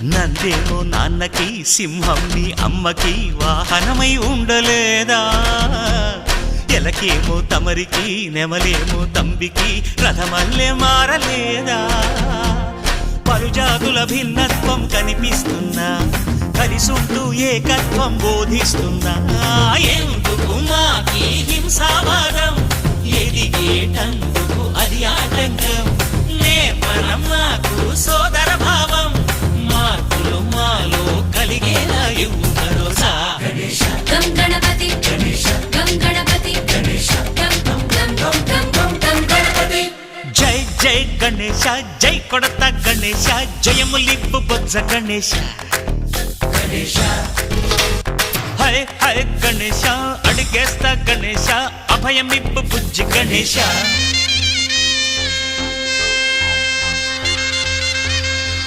నందేమో నాన్నకి సింహం నీ అమ్మకి వాహనమై ఉండలేదా ఎలకేమో తమరికి నెమలేమో తంబికి రథమల్లే మారలేదా పలుజాతుల భిన్నత్వం కనిపిస్తున్నా కలిసుంటూ ఏకత్వం బోధిస్తున్నా ఎందుకు మాకి హింసావాదం ఎదిగేటందుకు అది ఆటంకం నేపరం నాకు సోదర భావం మార్పులు మాలో కలిగేలా ఇవ్వు భరోసా గం గణపతి గం గణపతి గం గం గం గం గం గం గణపతి జై జై గణేశ జై కొడత గణేశ జయములిప్పు బొజ్జ గణేశ హై హై గణేశ అడిగేస్తా గణేశ అభయమిప్పు బుజ్జి గణేశ